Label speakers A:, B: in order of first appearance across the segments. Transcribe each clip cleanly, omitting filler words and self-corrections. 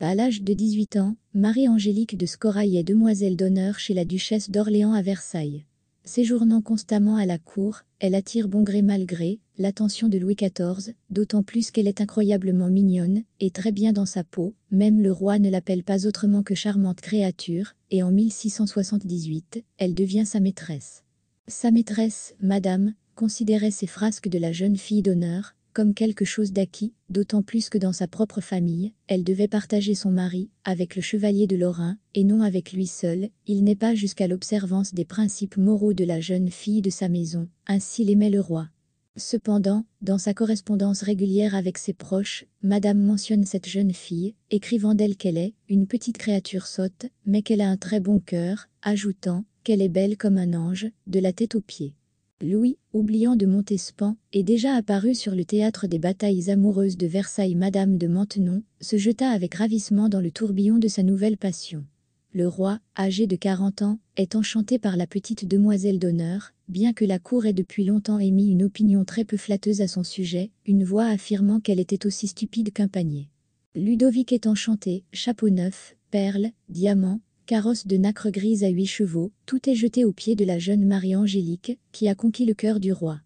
A: À l'âge de 18 ans, Marie-Angélique de Scorail est demoiselle d'honneur chez la duchesse d'Orléans à Versailles. Séjournant constamment à la cour, elle attire bon gré mal gré l'attention de Louis XIV, d'autant plus qu'elle est incroyablement mignonne et très bien dans sa peau, même le roi ne l'appelle pas autrement que charmante créature, et en 1678, elle devient sa maîtresse. Sa maîtresse, madame, considérait ces frasques de la jeune fille d'honneur comme quelque chose d'acquis, d'autant plus que dans sa propre famille, elle devait partager son mari avec le chevalier de Lorrain, et non avec lui seul. Il n'est pas jusqu'à l'observance des principes moraux de la jeune fille de sa maison, ainsi l'aimait le roi. Cependant, dans sa correspondance régulière avec ses proches, madame mentionne cette jeune fille, écrivant d'elle qu'elle est une petite créature sotte, mais qu'elle a un très bon cœur, ajoutant qu'elle est belle comme un ange, de la tête aux pieds. Louis, oubliant de Montespan, est déjà apparu sur le théâtre des batailles amoureuses de Versailles. Madame de Maintenon se jeta avec ravissement dans le tourbillon de sa nouvelle passion. Le roi, âgé de 40 ans, est enchanté par la petite demoiselle d'honneur, bien que la cour ait depuis longtemps émis une opinion très peu flatteuse à son sujet, une voix affirmant qu'elle était aussi stupide qu'un panier. Ludovic est enchanté, chapeau neuf, perles, diamants, carrosse de nacre grise à 8 chevaux, tout est jeté aux pieds de la jeune Marie-Angélique, qui a conquis le cœur du roi.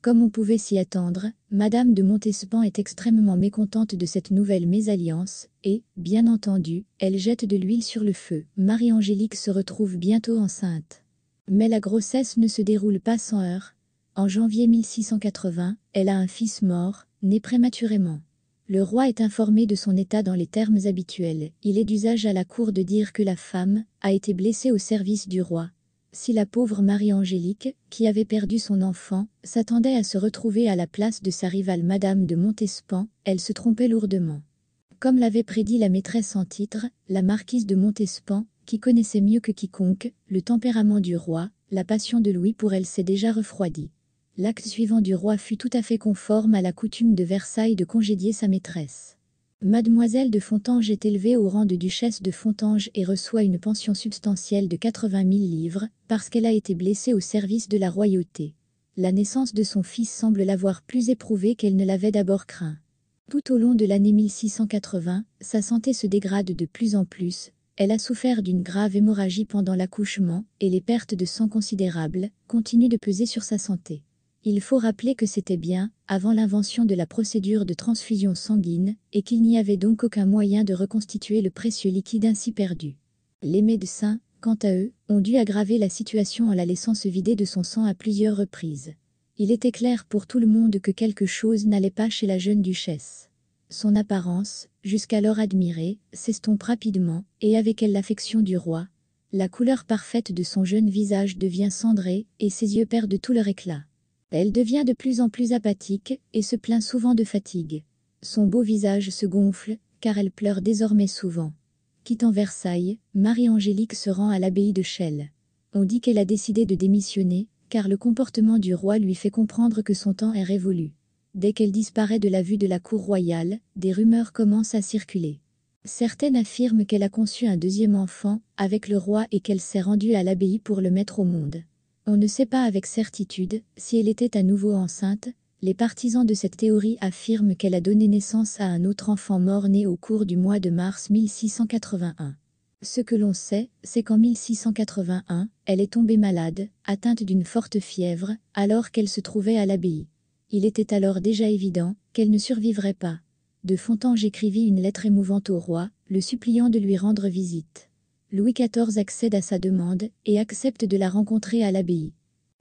A: Comme on pouvait s'y attendre, madame de Montespan est extrêmement mécontente de cette nouvelle mésalliance, et, bien entendu, elle jette de l'huile sur le feu. Marie-Angélique se retrouve bientôt enceinte. Mais la grossesse ne se déroule pas sans heurts. En janvier 1680, elle a un fils mort, né prématurément. Le roi est informé de son état dans les termes habituels. Il est d'usage à la cour de dire que la femme a été blessée au service du roi. Si la pauvre Marie-Angélique, qui avait perdu son enfant, s'attendait à se retrouver à la place de sa rivale madame de Montespan, elle se trompait lourdement. Comme l'avait prédit la maîtresse en titre, la marquise de Montespan, qui connaissait mieux que quiconque le tempérament du roi, la passion de Louis pour elle s'est déjà refroidie. L'acte suivant du roi fut tout à fait conforme à la coutume de Versailles de congédier sa maîtresse. Mademoiselle de Fontanges est élevée au rang de duchesse de Fontanges et reçoit une pension substantielle de 80 000 livres, parce qu'elle a été blessée au service de la royauté. La naissance de son fils semble l'avoir plus éprouvée qu'elle ne l'avait d'abord craint. Tout au long de l'année 1680, sa santé se dégrade de plus en plus. Elle a souffert d'une grave hémorragie pendant l'accouchement, et les pertes de sang considérables continuent de peser sur sa santé. Il faut rappeler que c'était bien avant l'invention de la procédure de transfusion sanguine, et qu'il n'y avait donc aucun moyen de reconstituer le précieux liquide ainsi perdu. Les médecins, quant à eux, ont dû aggraver la situation en la laissant se vider de son sang à plusieurs reprises. Il était clair pour tout le monde que quelque chose n'allait pas chez la jeune duchesse. Son apparence, jusqu'alors admirée, s'estompe rapidement, et avec elle l'affection du roi. La couleur parfaite de son jeune visage devient cendrée, et ses yeux perdent tout leur éclat. Elle devient de plus en plus apathique, et se plaint souvent de fatigue. Son beau visage se gonfle, car elle pleure désormais souvent. Quittant Versailles, Marie-Angélique se rend à l'abbaye de Chelles. On dit qu'elle a décidé de démissionner, car le comportement du roi lui fait comprendre que son temps est révolu. Dès qu'elle disparaît de la vue de la cour royale, des rumeurs commencent à circuler. Certaines affirment qu'elle a conçu un deuxième enfant avec le roi et qu'elle s'est rendue à l'abbaye pour le mettre au monde. On ne sait pas avec certitude si elle était à nouveau enceinte. Les partisans de cette théorie affirment qu'elle a donné naissance à un autre enfant mort-né au cours du mois de mars 1681. Ce que l'on sait, c'est qu'en 1681, elle est tombée malade, atteinte d'une forte fièvre, alors qu'elle se trouvait à l'abbaye. Il était alors déjà évident qu'elle ne survivrait pas. De Fontanges écrivit une lettre émouvante au roi, le suppliant de lui rendre visite. Louis XIV accède à sa demande et accepte de la rencontrer à l'abbaye.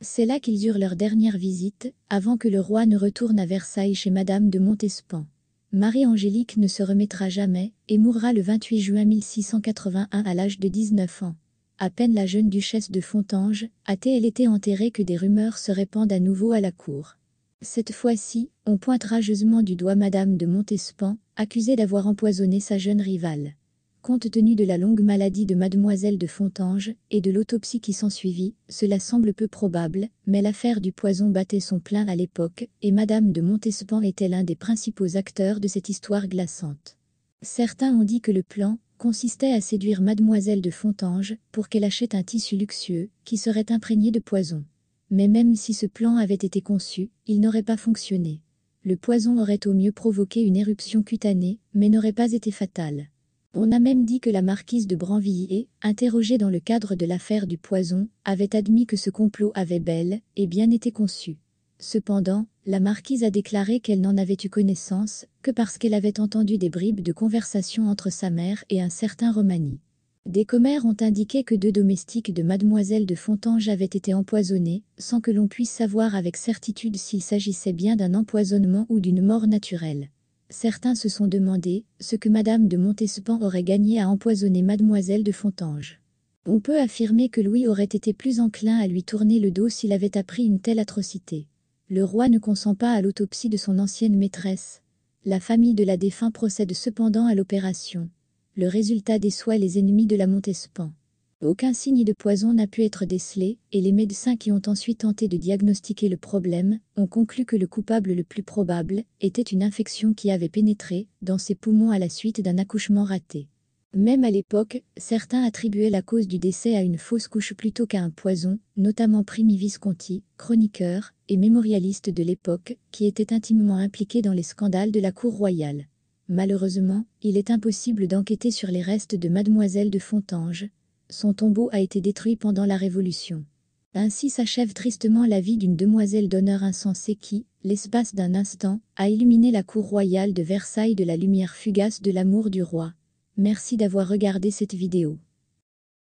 A: C'est là qu'ils eurent leur dernière visite, avant que le roi ne retourne à Versailles chez madame de Montespan. Marie-Angélique ne se remettra jamais et mourra le 28 juin 1681 à l'âge de 19 ans. À peine la jeune duchesse de Fontanges a-t-elle été enterrée que des rumeurs se répandent à nouveau à la cour. Cette fois-ci, on pointe rageusement du doigt madame de Montespan, accusée d'avoir empoisonné sa jeune rivale. Compte tenu de la longue maladie de mademoiselle de Fontanges et de l'autopsie qui s'ensuivit, cela semble peu probable, mais l'affaire du poison battait son plein à l'époque, et madame de Montespan était l'un des principaux acteurs de cette histoire glaçante. Certains ont dit que le plan consistait à séduire mademoiselle de Fontanges pour qu'elle achète un tissu luxueux qui serait imprégné de poison. Mais même si ce plan avait été conçu, il n'aurait pas fonctionné. Le poison aurait au mieux provoqué une éruption cutanée, mais n'aurait pas été fatal. On a même dit que la marquise de Brinvilliers, interrogée dans le cadre de l'affaire du poison, avait admis que ce complot avait bel et bien été conçu. Cependant, la marquise a déclaré qu'elle n'en avait eu connaissance que parce qu'elle avait entendu des bribes de conversation entre sa mère et un certain Romani. Des commères ont indiqué que 2 domestiques de mademoiselle de Fontanges avaient été empoisonnés, sans que l'on puisse savoir avec certitude s'il s'agissait bien d'un empoisonnement ou d'une mort naturelle. Certains se sont demandé ce que madame de Montespan aurait gagné à empoisonner mademoiselle de Fontanges. On peut affirmer que Louis aurait été plus enclin à lui tourner le dos s'il avait appris une telle atrocité. Le roi ne consent pas à l'autopsie de son ancienne maîtresse. La famille de la défunte procède cependant à l'opération. Le résultat déçoit les ennemis de la Montespan. Aucun signe de poison n'a pu être décelé, et les médecins qui ont ensuite tenté de diagnostiquer le problème ont conclu que le coupable le plus probable était une infection qui avait pénétré dans ses poumons à la suite d'un accouchement raté. Même à l'époque, certains attribuaient la cause du décès à une fausse couche plutôt qu'à un poison, notamment Primi Visconti, chroniqueur et mémorialiste de l'époque, qui était intimement impliqué dans les scandales de la cour royale. Malheureusement, il est impossible d'enquêter sur les restes de mademoiselle de Fontanges. Son tombeau a été détruit pendant la Révolution. Ainsi s'achève tristement la vie d'une demoiselle d'honneur insensée qui, l'espace d'un instant, a illuminé la cour royale de Versailles de la lumière fugace de l'amour du roi. Merci d'avoir regardé cette vidéo.